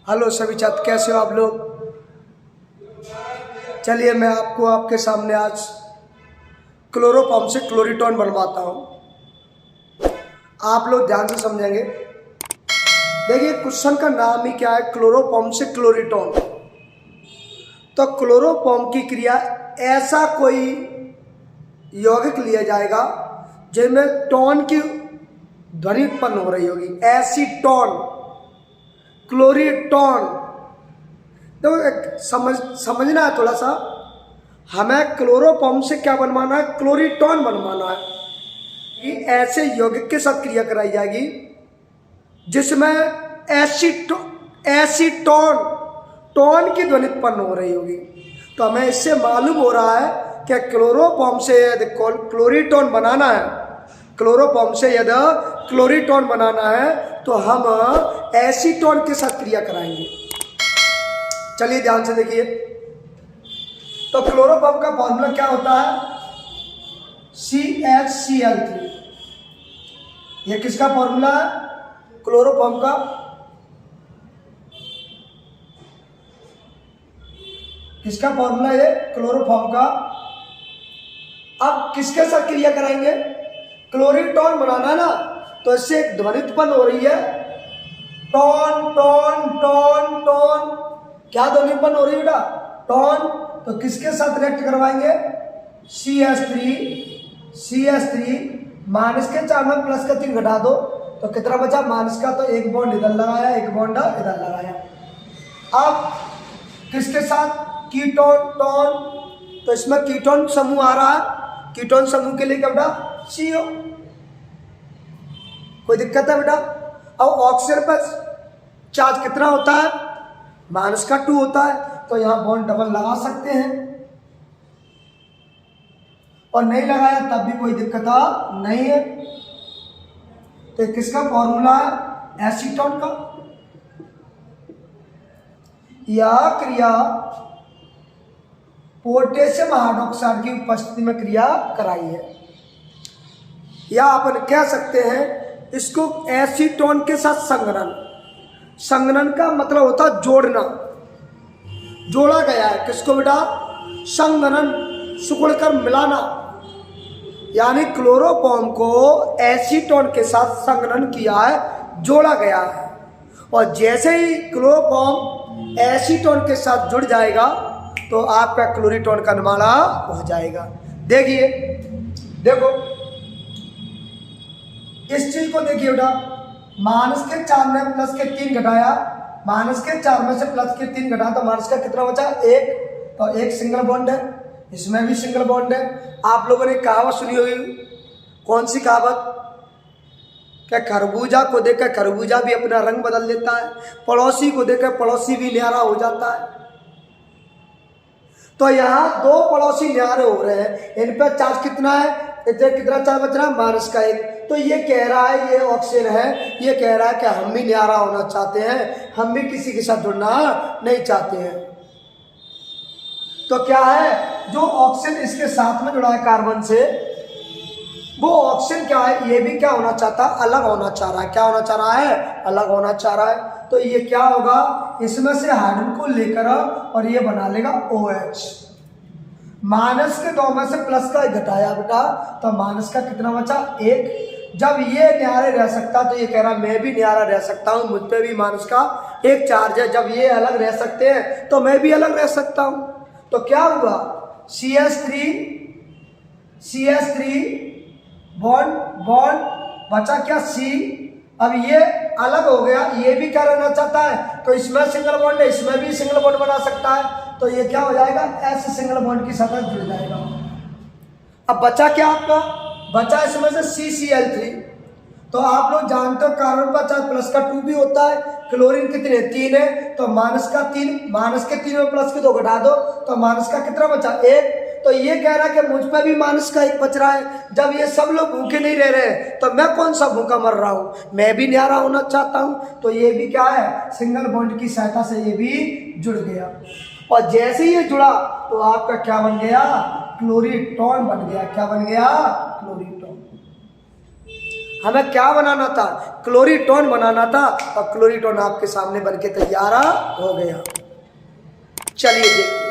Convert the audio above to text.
Hello सभी छात्र, कैसे हो आप लोग। चलिए मैं आपको आपके सामने आज क्लोरोफॉर्म से क्लोरीटोन बनवाता हूँ। आप लोग ध्यान से समझेंगे। देखिए क्वेश्चन का नाम ही क्या है, क्लोरोफॉर्म से क्लोरीटोन। तो क्लोरोफॉर्म की क्रिया ऐसा कोई यौगिक लिया जाएगा जिनमें टोन की ध्वनि उत्पन्न हो रही होगी। एसीटोन, क्लोरीटोन। तो समझना है थोड़ा सा। हमें क्लोरोफॉर्म से क्या बनवाना है, क्लोरीटोन बनवाना है। कि ऐसे यौगिक के साथ क्रिया कराई जाएगी जिसमें एसीटोन टोन की ध्वनि उत्पन्न हो रही होगी। तो हमें इससे मालूम हो रहा है कि क्लोरोफॉर्म से यदि क्लोरीटोन बनाना है, क्लोरोफॉर्म से यदि क्लोरीटोन बनाना है तो हम एसीटोन के साथ क्रिया कराएंगे। चलिए ध्यान से देखिए। तो क्लोरोफॉर्म का फॉर्मूला क्या होता है, CHCl3। ये किसका फॉर्मूला है, क्लोरोफॉर्म का। किसका फॉर्मूला है, क्लोरोफॉर्म का। अब किसके साथ क्रिया कराएंगे, क्लोरीटोन बनाना है ना, तो इससे एक ध्वनि उत्पन्न हो रही है, टोन टोन टोन टोन। क्या ध्वनि उत्पन्न हो रही है बेटा, टोन। तो किसके साथ रिएक्ट करवाएंगे, CH3 माइनस के 4 में प्लस का 3 घटा दो तो कितना बचा, माइनस का। तो एक बॉन्ड इधर लगाया, एक बॉन्ड इधर लगाया। अब किसके साथ, कीटोन टोन। तो इसमें कीटोन समूह आ रहा है, कीटोन समूह के लिए क्या बेटा, CO। कोई दिक्कत है बेटा। अब ऑक्सीजन पर चार्ज कितना होता है, माइनस का 2 होता है। तो यहां बॉन्ड डबल लगा सकते हैं, और नहीं लगाया तब भी कोई दिक्कत नहीं है। तो किसका फॉर्मूला है, एसीटोन का। यह क्रिया पोटेशियम हाइड्रोक्साइड की उपस्थिति में क्रिया कराई है, या अपन कह सकते हैं इसको एसीटोन के साथ संघनन। संघनन का मतलब होता है जोड़ना, जोड़ा गया है। किसको बेटा, संघनन, सिकुड़कर मिलाना। यानी क्लोरोफॉर्म को एसीटोन के साथ संघनन किया है, जोड़ा गया है। और जैसे ही क्लोरोफॉर्म एसीटोन के साथ जुड़ जाएगा तो आपका क्लोरीटोन का निर्माण हो जाएगा। देखिए, देखो इस चीज को देखिए बेटा, माइनस के 4 में प्लस के 3 घटाया, माइनस के 4 में से प्लस के 3 घटाया तो माइनस का कितना बचा, 1। तो एक सिंगल बॉन्ड है, इसमें भी सिंगल बॉन्ड है। आप लोगों ने कहावत सुनी होगी, कौन सी कहावत, क्या खरबूजा को देखकर खरबूजा भी अपना रंग बदल देता है, पड़ोसी को देखकर पड़ोसी भी न्यारा हो जाता है। तो यहाँ 2 पड़ोसी न्यारे हो रहे हैं, इन पर चार्ज कितना है, इधर कितना चार्ज बच रहा है, माइनस का 1। तो ये कह रहा है, ये ऑक्सीजन है, ये कह रहा है कि हम भी न्यारा होना चाहते हैं, हम भी किसी के साथ जुड़ना नहीं चाहते हैं। तो क्या है, जो ऑक्सीजन इसके साथ में जुड़ा है कार्बन से, वो ऑक्सीजन क्या है, ये भी क्या होना चाहता है, अलग होना चाह रहा है। क्या होना चाह रहा है, अलग होना चाह रहा है। तो ये क्या होगा, इसमें से हाइड्रोजन को लेकर और ये बना लेगा OH। माइनस के 2 में से प्लस का घटाया बेटा, तो माइनस का कितना बचा, 1। जब ये न्यारे रह सकता तो ये कह रहा मैं भी न्यारा रह सकता हूं, मुझ पे भी माइनस का 1 चार्ज है। जब ये अलग रह सकते हैं तो मैं भी अलग रह सकता हूं। तो क्या हुआ, CH3 बॉन्ड बचा क्या, C। अब ये अलग हो गया, ये भी क्या रहना चाहता है, तो इसमें सिंगल बॉन्ड है, इसमें भी सिंगल बॉन्ड बना सकता है। तो ये क्या हो जाएगा, S सिंगल बॉन्ड की साथ जुड़ जाएगा। अब बचा क्या आपका, बचा इसमें से CCl3। तो आप लोग जानते हो कार्बन पर चार्ज प्लस का 2 भी होता है, क्लोरीन कितने, 3 है। तो माइनस का 3, माइनस के 3 में प्लस के 2 घटा दो तो माइनस का कितना बचा, 1। तो ये कह रहा है कि मुझ पर भी माइनस का 1 बच रहा है। जब ये सब लोग भूखे नहीं रह रहे तो मैं कौन सा भूखा मर रहा हूं, मैं भी न्यारा होना चाहता हूं। तो ये भी क्या है, सिंगल बॉन्ड की सहायता से ये भी जुड़ गया। और जैसे ही ये जुड़ा तो आपका क्या बन गया, क्लोरीटोन बन गया। क्या बन गया, क्लोरीटोन। हमें क्या बनाना था, क्लोरीटोन बनाना था और क्लोरीटोन आपके सामने बनके तैयार हो गया। चलिए देखिए